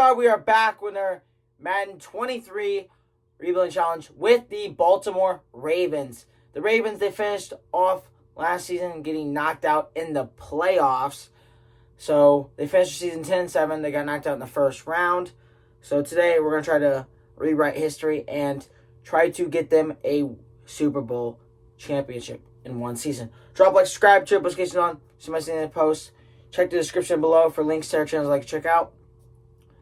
Squad, we are back with our Madden 23 Rebuilding Challenge with the Baltimore Ravens. The Ravens, they finished off last season getting knocked out in the playoffs. So they finished the season 10-7. They got knocked out in the first round. So today we're going to try to rewrite history and try to get them a Super Bowl championship in one season. Drop a like, subscribe, turn notifications on, see my in the post. Check the description below for links to our channels like to check out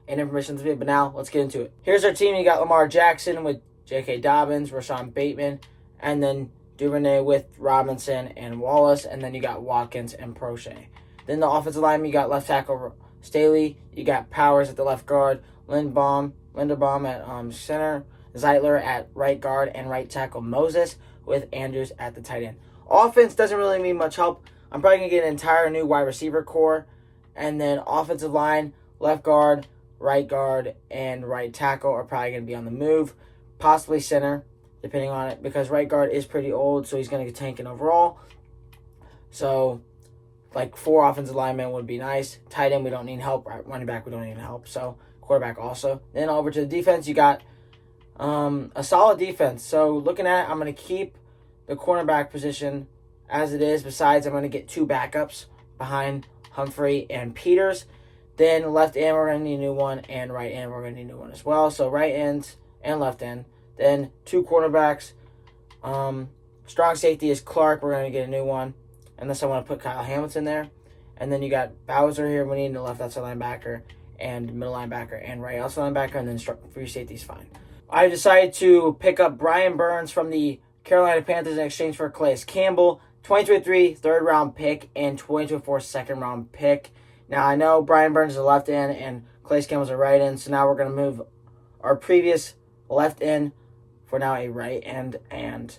and information on the video. But now, let's get into it. Here's our team. You got Lamar Jackson with J.K. Dobbins, Rashawn Bateman, and then Duvernay with Robinson and Wallace, and then you got Watkins and Prochet. Then the offensive line, you got left tackle Staley, you got Powers at the left guard, Linderbaum at center, Zeitler at right guard, and right tackle Moses with Andrews at the tight end. Offense doesn't really need much help. I'm probably going to get an entire new wide receiver core, and then offensive line, left guard, and right tackle are probably going to be on the move, possibly center, depending on it, because right guard is pretty old, so he's going to get tanking overall. So, like 4 offensive linemen would be nice. Tight end, we don't need help. Running back, we don't need help. So, quarterback also. Then over to the defense, you got a solid defense. So, looking at it, I'm going to keep the cornerback position as it is. Besides, I'm going to get 2 backups behind Humphrey and Peters. Then left end, we're going to need a new one, and right end, we're going to need a new one as well. So right end and left end. Then 2 cornerbacks. Strong safety is Clark. We're going to get a new one, unless I want to put Kyle Hamilton there. And then you got Bowser here. We need a left outside linebacker and middle linebacker and right outside linebacker, and then free safety is fine. I decided to pick up Brian Burns from the Carolina Panthers in exchange for Calais Campbell, 2023 third-round pick and 2024 second-round pick. Now, I know Brian Burns is a left end and Calais Campbell's a right end, so now we're going to move our previous left end for now a right end, and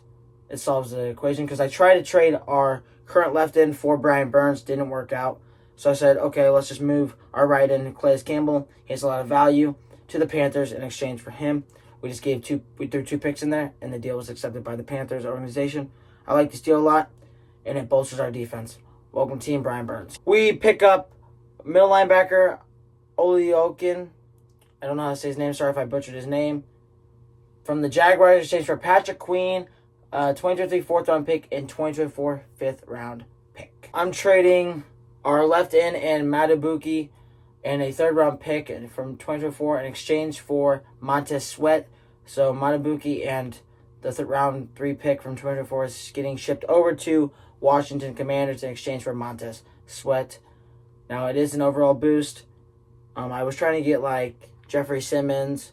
it solves the equation because I tried to trade our current left end for Brian Burns. Didn't work out. So I said, okay, let's just move our right end, Calais Campbell. He has a lot of value to the Panthers in exchange for him. We threw 2 picks in there, and the deal was accepted by the Panthers organization. I like this deal a lot, and it bolsters our defense. Welcome, team, Brian Burns. We pick up middle linebacker, Oliokin. I don't know how to say his name. Sorry if I butchered his name. From the Jaguars, exchange for Patrick Queen, 2023 4th-round pick and 2024 5th-round pick. I'm trading our left end and Matabuki and a 3rd-round pick from 2024 in exchange for Montez Sweat. So Matabuki and the round 3 pick from 2024 is getting shipped over to Washington Commanders in exchange for Montez Sweat. Now, it is an overall boost. I was trying to get, like, Jeffrey Simmons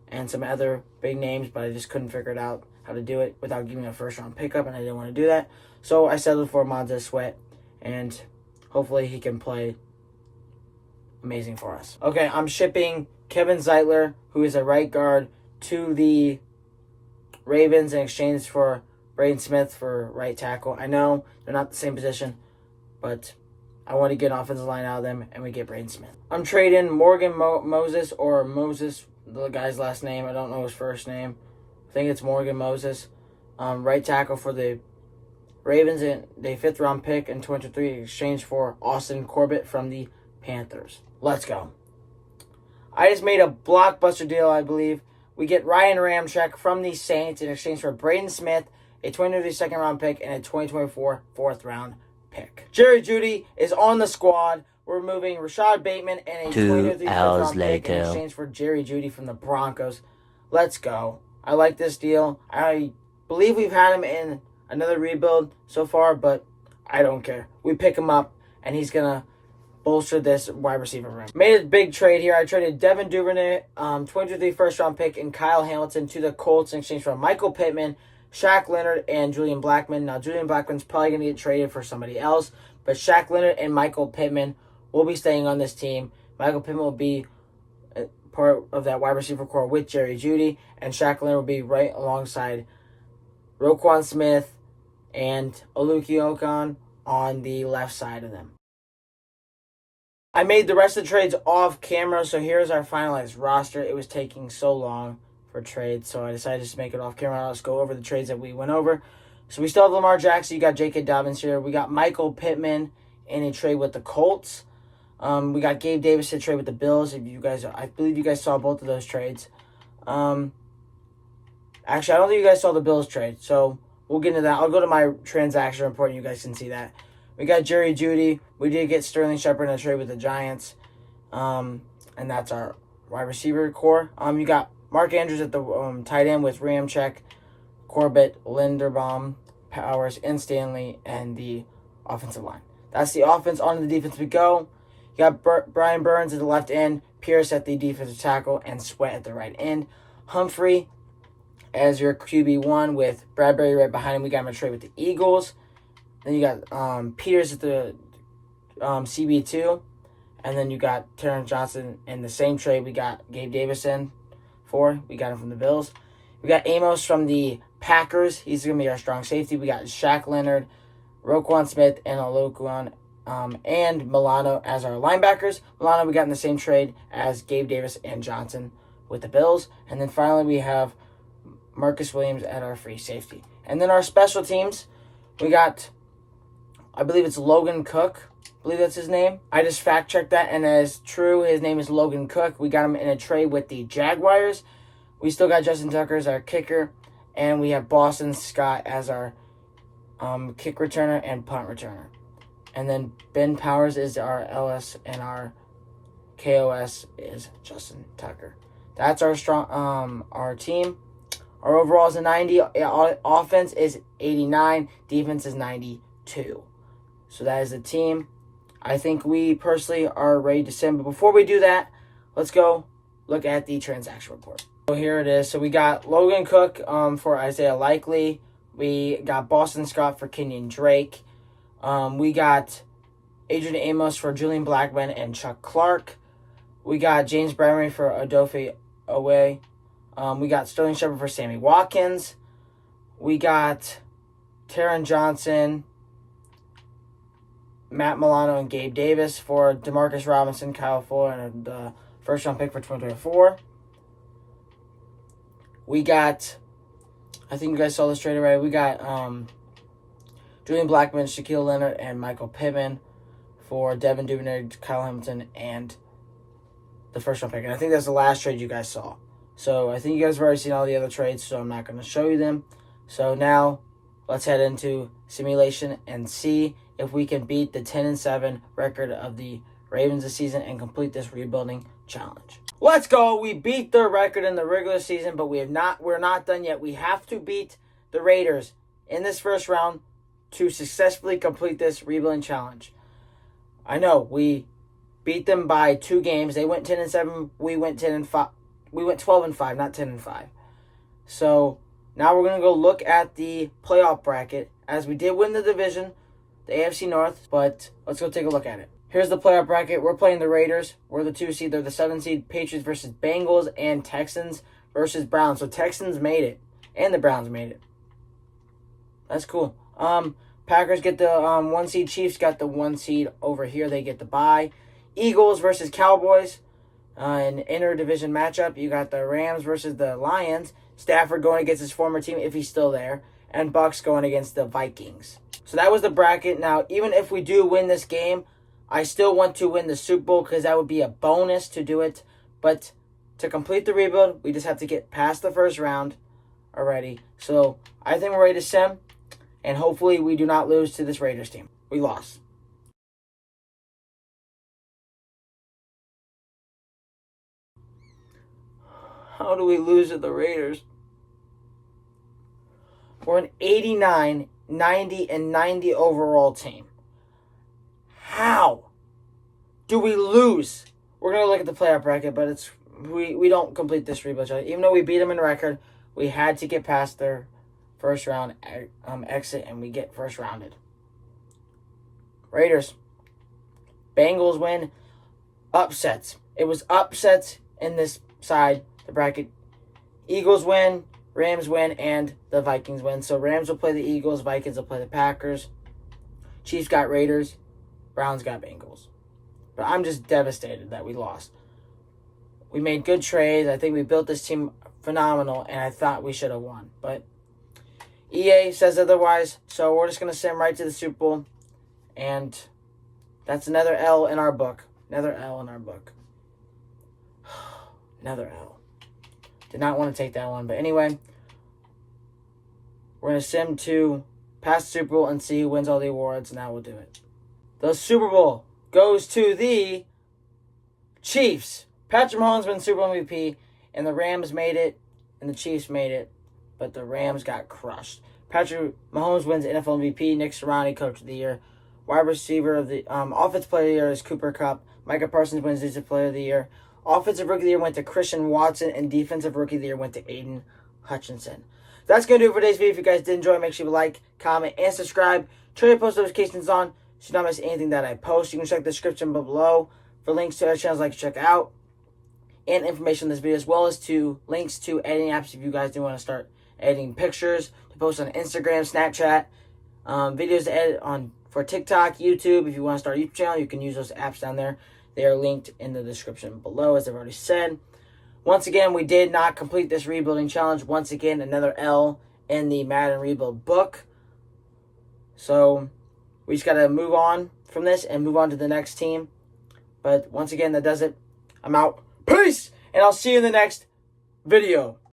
and some other big names, but I just couldn't figure it out how to do it without giving a first-round pickup, and I didn't want to do that. So I settled for Montez Sweat, and hopefully he can play amazing for us. Okay, I'm shipping Kevin Zeitler, who is a right guard, to the Ravens in exchange for Braden Smith for right tackle. I know they're not the same position, but I want to get an offensive line out of them, and we get Braden Smith. I'm trading Morgan Moses, or Moses, the guy's last name. I don't know his first name. I think it's Morgan Moses. Right tackle for the Ravens, and the 5th-round pick in 2023 in exchange for Austin Corbett from the Panthers. Let's go. I just made a blockbuster deal, I believe. We get Ryan Ramczyk from the Saints in exchange for Braden Smith, a 2023 second-round pick, and a 2024 4th-round pick. Jerry Jeudy is on the squad. We're moving Rashad Bateman and a 2023 4th-round pick in exchange for Jerry Jeudy from the Broncos. Let's go. I like this deal. I believe we've had him in another rebuild so far, but I don't care. We pick him up, and he's going to bolster this wide receiver room. Made a big trade here. I traded Devin Duvernay, 2023 first-round pick, and Kyle Hamilton to the Colts in exchange for Michael Pittman, Shaq Leonard, and Julian Blackmon. Now, Julian Blackmon's probably going to get traded for somebody else, but Shaq Leonard and Michael Pittman will be staying on this team. Michael Pittman will be part of that wide receiver core with Jerry Jeudy, and Shaq Leonard will be right alongside Roquan Smith and Oluokun on the left side of them. I made the rest of the trades off camera, so here's our finalized roster. It was taking so long for trades, so I decided just to make it off camera. Let's go over the trades that we went over. So we still have Lamar Jackson. You got J.K. Dobbins here. We got Michael Pittman in a trade with the Colts. We got Gabe Davis to trade with the Bills. I believe you guys saw both of those trades. Actually, I don't think you guys saw the Bills trade, so we'll get into that. I'll go to my transaction report, and you guys can see that. We got Jerry Jeudy. We did get Sterling Shepard in a trade with the Giants, and that's our wide receiver core. You got Mark Andrews at the tight end with Ramczyk, Corbett, Linderbaum, Powers, and Stanley, and the offensive line. That's the offense. On to the defense we go. You got Brian Burns at the left end, Pierce at the defensive tackle, and Sweat at the right end. Humphrey as your QB1 with Bradbury right behind him. We got him a trade with the Eagles. Then you got Peters at the CB2. And then you got Taron Johnson in the same trade we got Gabe Davis in for. We got him from the Bills. We got Amos from the Packers. He's going to be our strong safety. We got Shaq Leonard, Roquan Smith, and Oluokun, and Milano as our linebackers. Milano we got in the same trade as Gabe Davis and Johnson with the Bills. And then finally we have Marcus Williams at our free safety. And then our special teams, we got, I believe it's Logan Cook. I believe that's his name. I just fact-checked that, and as true, his name is Logan Cook. We got him in a trade with the Jaguars. We still got Justin Tucker as our kicker, and we have Boston Scott as our kick returner and punt returner. And then Ben Powers is our LS, and our KOS is Justin Tucker. That's our strong our team. Our overall is a 90. Offense is 89. Defense is 92. So that is the team. I think we personally are ready to send. But before we do that, let's go look at the transaction report. So here it is. So we got Logan Cook for Isaiah Likely. We got Boston Scott for Kenyon Drake. We got Adrian Amos for Julian Blackman and Chuck Clark. We got James Bradbury for Odafe Owe. We got Sterling Shepard for Sammy Watkins. We got Taron Johnson, Matt Milano, and Gabe Davis for Demarcus Robinson, Kyle Fuller, and the first-round pick for 2024. We got, I think you guys saw this trade already, we got Julian Blackman, Shaquille Leonard, and Michael Pittman for Devin Duvernay, Kyle Hamilton, and the first-round pick. And I think that's the last trade you guys saw. So I think you guys have already seen all the other trades, so I'm not going to show you them. So now let's head into simulation and see if we can beat the 10-7 record of the Ravens this season and complete this rebuilding challenge. Let's go. We beat their record in the regular season, but we're not done yet. We have to beat the Raiders in this first round to successfully complete this rebuilding challenge. I know we beat them by 2 games. They went 10-7. We went 10-5. We went 12-5, not 10-5. So now we're going to go look at the playoff bracket as we did win the division, the AFC North, but let's go take a look at it. Here's the playoff bracket. We're playing the Raiders. We're the 2 seed. They're the 7 seed. Patriots versus Bengals, and Texans versus Browns. So Texans made it, and the Browns made it. That's cool. Packers get the 1 seed. Chiefs got the 1 seed over here. They get the bye. Eagles versus Cowboys. An interdivision matchup. You got the Rams versus the Lions. Stafford going against his former team if he's still there. And Bucks going against the Vikings. So that was the bracket. Now, even if we do win this game, I still want to win the Super Bowl because that would be a bonus to do it. But to complete the rebuild, we just have to get past the first round already. So I think we're ready to sim. And hopefully we do not lose to this Raiders team. We lost. How do we lose to the Raiders? We're an 89, 90, and 90 overall team. How do we lose? We're going to look at the playoff bracket, but we don't complete this rebuild challenge. Even though we beat them in record, we had to get past their first round exit, and we get first rounded. Raiders. Bengals win. Upsets. It was upsets in this side, the bracket. Eagles win, Rams win, and the Vikings win. So Rams will play the Eagles, Vikings will play the Packers. Chiefs got Raiders, Browns got Bengals. But I'm just devastated that we lost. We made good trades. I think we built this team phenomenal, and I thought we should have won. But EA says otherwise, so we're just going to send right to the Super Bowl. And that's another L in our book. Another L in our book. Another L. Did not want to take that one. But anyway, we're going to sim to past the Super Bowl and see who wins all the awards, and that will do it. The Super Bowl goes to the Chiefs. Patrick Mahomes wins Super Bowl MVP, and the Rams made it, and the Chiefs made it, but the Rams got crushed. Patrick Mahomes wins NFL MVP. Nick Sirianni, Coach of the Year. Wide receiver of the Offensive Player of the Year is Cooper Kupp. Micah Parsons wins Defensive Player of the Year. Offensive Rookie of the Year went to Christian Watson, and Defensive Rookie of the Year went to Aiden Hutchinson. That's going to do it for today's video. If you guys did enjoy, make sure you like, comment, and subscribe. Turn your post notifications on so you don't miss anything that I post. You can check the description below for links to other channels I'd like to check out and information on this video, as well as to links to editing apps if you guys do want to start editing pictures, to post on Instagram, Snapchat, videos to edit on for TikTok, YouTube. If you want to start a YouTube channel, you can use those apps down there. They are linked in the description below, as I've already said. Once again, we did not complete this rebuilding challenge. Once again, another L in the Madden Rebuild book. So we just got to move on from this and move on to the next team. But once again, that does it. I'm out. Peace! And I'll see you in the next video.